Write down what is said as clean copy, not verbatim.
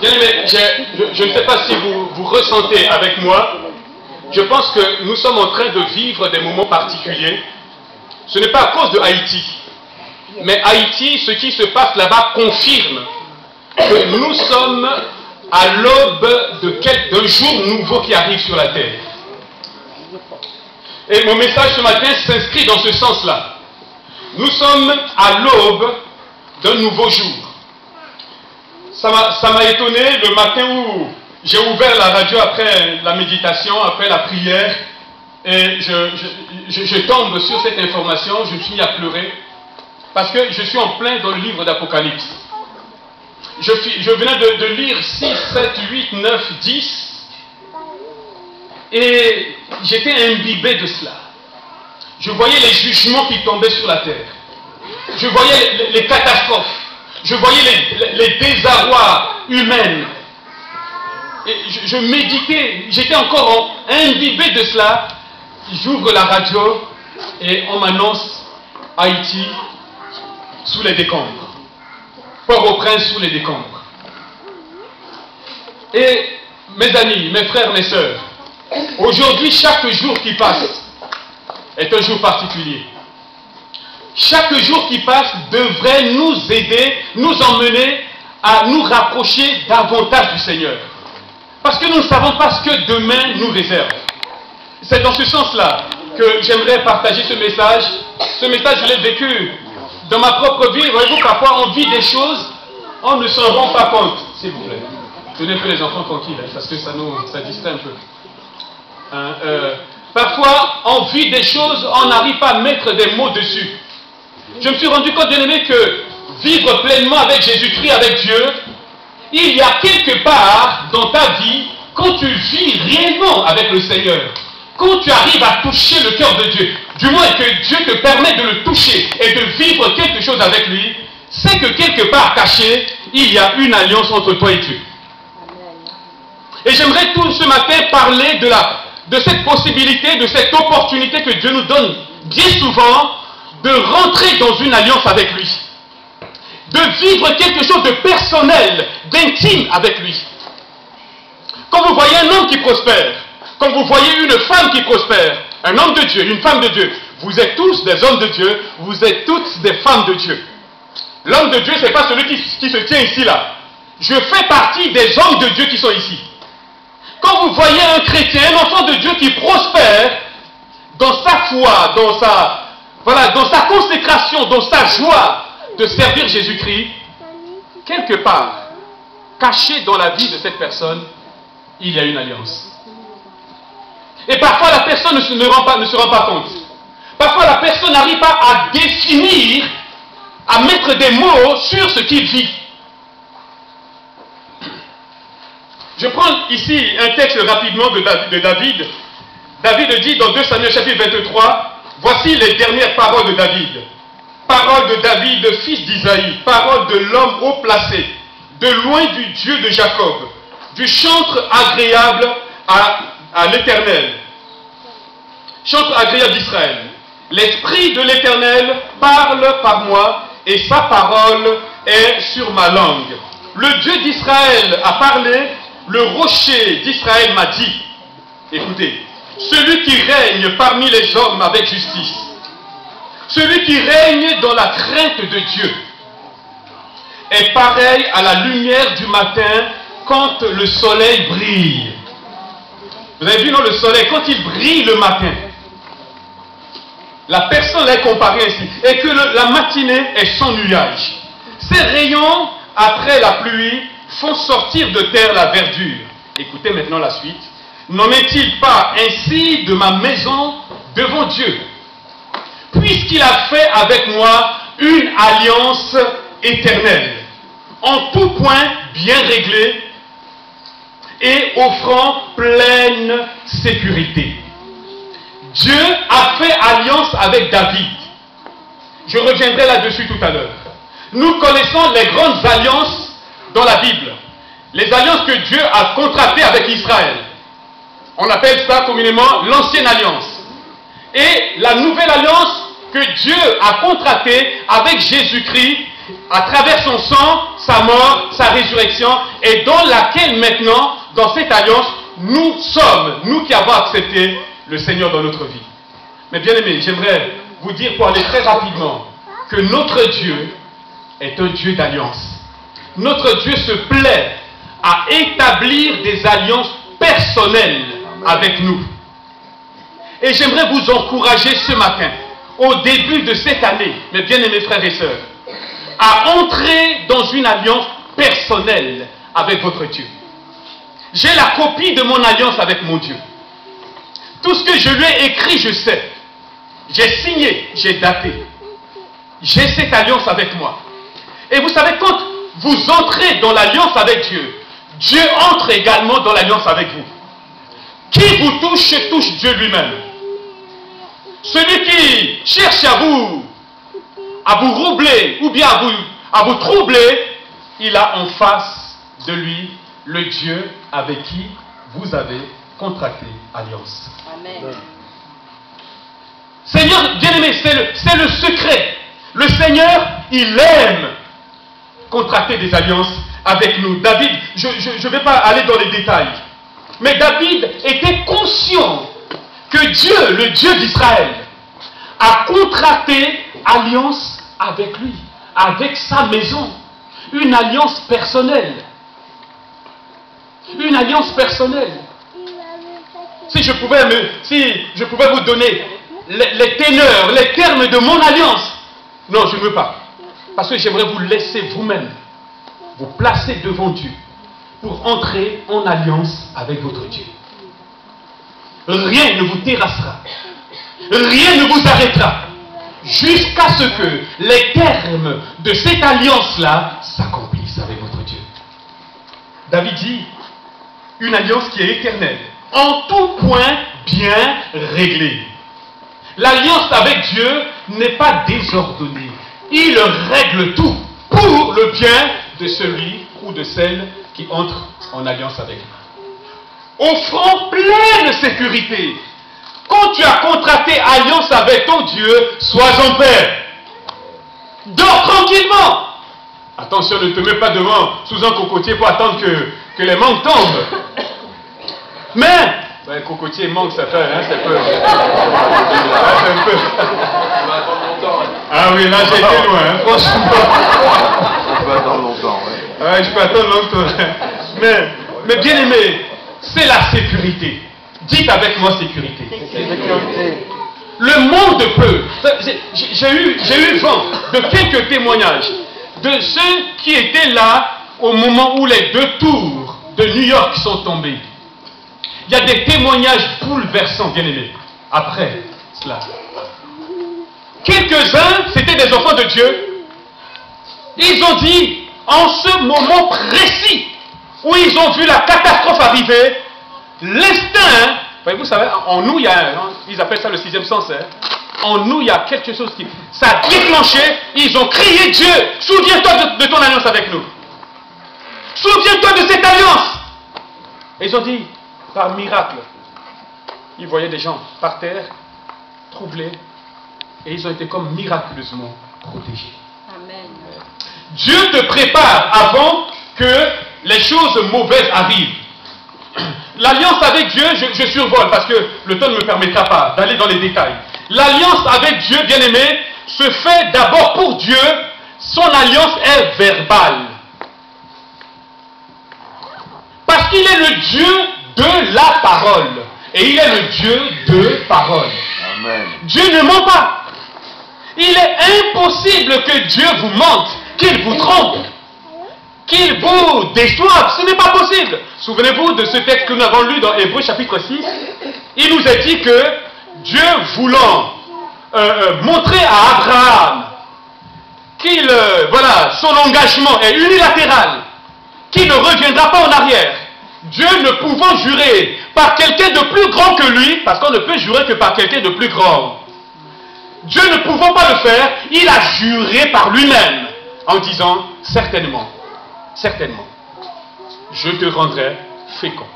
Bien-aimés, je ne sais pas si vous ressentez avec moi, je pense que nous sommes en train de vivre des moments particuliers. Ce n'est pas à cause de Haïti, mais Haïti, ce qui se passe là-bas confirme que nous sommes à l'aube d'un jour nouveau qui arrive sur la terre. Et mon message ce matin s'inscrit dans ce sens-là. Nous sommes à l'aube d'un nouveau jour. Ça m'a étonné le matin où j'ai ouvert la radio après la méditation, après la prière, et je tombe sur cette information, je me suis mis à pleurer, parce que je suis en plein dans le livre d'Apocalypse. Je venais de lire 6, 7, 8, 9, 10, et j'étais imbibé de cela. Je voyais les jugements qui tombaient sur la terre. Je voyais les catastrophes. Je voyais les désarrois humains. Et je méditais, j'étais encore imbibé de cela. J'ouvre la radio et on m'annonce Haïti sous les décombres. Port-au-Prince sous les décombres. Et mes amis, mes frères, mes sœurs, aujourd'hui, chaque jour qui passe est un jour particulier. Chaque jour qui passe devrait nous aider, nous emmener à nous rapprocher davantage du Seigneur. Parce que nous ne savons pas ce que demain nous réserve. C'est dans ce sens-là que j'aimerais partager ce message. Ce message, je l'ai vécu dans ma propre vie. Voyez-vous, parfois on vit des choses, on ne s'en rend pas compte. S'il vous plaît, tenez un peu les enfants tranquilles, parce que ça distrait un peu. Parfois, on vit des choses, on n'arrive pas à mettre des mots dessus. Je me suis rendu compte, bien aimé, que vivre pleinement avec Jésus-Christ, avec Dieu, il y a quelque part dans ta vie, quand tu vis réellement avec le Seigneur, quand tu arrives à toucher le cœur de Dieu, du moins que Dieu te permet de le toucher et de vivre quelque chose avec lui, c'est que quelque part caché, il y a une alliance entre toi et Dieu. Et j'aimerais tout ce matin parler de cette possibilité, de cette opportunité que Dieu nous donne bien souvent de rentrer dans une alliance avec lui. De vivre quelque chose de personnel, d'intime avec lui. Quand vous voyez un homme qui prospère, quand vous voyez une femme qui prospère, un homme de Dieu, une femme de Dieu, vous êtes tous des hommes de Dieu, vous êtes toutes des femmes de Dieu. L'homme de Dieu, ce n'est pas celui qui se tient ici là. Je fais partie des hommes de Dieu qui sont ici. Quand vous voyez un chrétien, un enfant de Dieu qui prospère dans sa foi, dans sa consécration, dans sa joie de servir Jésus-Christ, quelque part, caché dans la vie de cette personne, il y a une alliance. Et parfois la personne ne se rend pas compte. Parfois la personne n'arrive pas à définir, à mettre des mots sur ce qu'il vit. Je prends ici un texte rapidement de David. David dit dans 2 Samuel chapitre 23, voici les dernières paroles de David. Paroles de David, fils d'Isaïe, paroles de l'homme haut placé, de loin du Dieu de Jacob, du chantre agréable à l'Éternel. Chantre agréable d'Israël. L'Esprit de l'Éternel parle par moi et sa parole est sur ma langue. Le Dieu d'Israël a parlé, le rocher d'Israël m'a dit, écoutez, celui qui règne parmi les hommes avec justice, celui qui règne dans la crainte de Dieu, est pareil à la lumière du matin quand le soleil brille. Vous avez vu, non, le soleil, quand il brille le matin, la personne est comparée ainsi, et que la matinée est sans nuage. Ces rayons, après la pluie, font sortir de terre la verdure. Écoutez maintenant la suite. N'en est-il pas ainsi de ma maison devant Dieu, puisqu'il a fait avec moi une alliance éternelle, en tout point bien réglée et offrant pleine sécurité. Dieu a fait alliance avec David. Je reviendrai là-dessus tout à l'heure. Nous connaissons les grandes alliances dans la Bible. Les alliances que Dieu a contractées avec Israël. On appelle ça communément l'ancienne alliance. Et la nouvelle alliance que Dieu a contractée avec Jésus-Christ à travers son sang, sa mort, sa résurrection, et dans laquelle maintenant, dans cette alliance, nous sommes, nous qui avons accepté le Seigneur dans notre vie. Mais bien aimés, j'aimerais vous dire pour aller très rapidement que notre Dieu est un Dieu d'alliance. Notre Dieu se plaît à établir des alliances personnelles avec nous. Et j'aimerais vous encourager ce matin, au début de cette année, mes bien-aimés frères et sœurs, à entrer dans une alliance personnelle avec votre Dieu. J'ai la copie de mon alliance avec mon Dieu. Tout ce que je lui ai écrit, je sais. J'ai signé, j'ai daté. J'ai cette alliance avec moi. Et vous savez, quand vous entrez dans l'alliance avec Dieu, Dieu entre également dans l'alliance avec vous. Qui vous touche, touche Dieu lui-même. Celui qui cherche à vous roubler ou bien à vous troubler, il a en face de lui le Dieu avec qui vous avez contracté alliance. Amen. Seigneur, bien-aimé, c'est le secret. Le Seigneur, il aime contracter des alliances avec nous. David, je ne vais pas aller dans les détails, mais David était conscient que Dieu, le Dieu d'Israël, a contracté alliance avec lui, avec sa maison. Une alliance personnelle. Une alliance personnelle. Si je pouvais vous donner les teneurs, les termes de mon alliance. Non, je ne veux pas. Parce que j'aimerais vous laisser vous-même vous placer devant Dieu pour entrer en alliance avec votre Dieu. Rien ne vous terrassera. Rien ne vous arrêtera. Jusqu'à ce que les termes de cette alliance-là s'accomplissent avec votre Dieu. David dit, une alliance qui est éternelle, en tout point bien réglée. L'alliance avec Dieu n'est pas désordonnée. Il règle tout pour le bien de celui ou de celle qui entre en alliance avec lui. Offrant pleine sécurité. Quand tu as contracté alliance avec ton Dieu, sois en paix. Dors tranquillement. Attention, ne te mets pas devant sous un cocotier pour attendre que les mangues tombent. Mais, ben, cocotier, mangue, ça fait, hein, c'est peu. Un peu. Ah oui, là j'ai été loin, hein, franchement. On peut attendre longtemps, ouais. Ouais, je peux attendre longtemps. Mais bien aimé, c'est la sécurité. Dites avec moi sécurité. Sécurité. Le monde peut. J'ai eu vent de quelques témoignages de ceux qui étaient là au moment où les 2 tours de New York sont tombés. Il y a des témoignages bouleversants, bien aimés, après cela. Quelques-uns, c'était des enfants de Dieu. Ils ont dit, en ce moment précis, où ils ont vu la catastrophe arriver, l'instinct, vous savez, en nous, il y a, ils appellent ça le 6e sens, hein. En nous, il y a quelque chose qui... Ça a déclenché, ils ont crié Dieu, souviens-toi de ton alliance avec nous. Souviens-toi de cette alliance. Et ils ont dit, par miracle, ils voyaient des gens par terre, troublés, et ils ont été comme miraculeusement protégés. Amen. Dieu te prépare avant que les choses mauvaises arrivent. L'alliance avec Dieu, je survole parce que le temps ne me permettra pas d'aller dans les détails. L'alliance avec Dieu, bien aimé, se fait d'abord pour Dieu. Son alliance est verbale. Parce qu'il est le Dieu de la parole. Et il est le Dieu de parole. Amen. Dieu ne ment pas. Il est impossible que Dieu vous mente, qu'il vous trompe, qu'il vous déçoive. Ce n'est pas possible. Souvenez-vous de ce texte que nous avons lu dans Hébreux chapitre 6. Il nous est dit que Dieu voulant montrer à Abraham qu'il, son engagement est unilatéral, qu'il ne reviendra pas en arrière. Dieu ne pouvant jurer par quelqu'un de plus grand que lui, parce qu'on ne peut jurer que par quelqu'un de plus grand. Dieu ne pouvant pas le faire, il a juré par lui-même en disant, certainement, certainement, je te rendrai fécond.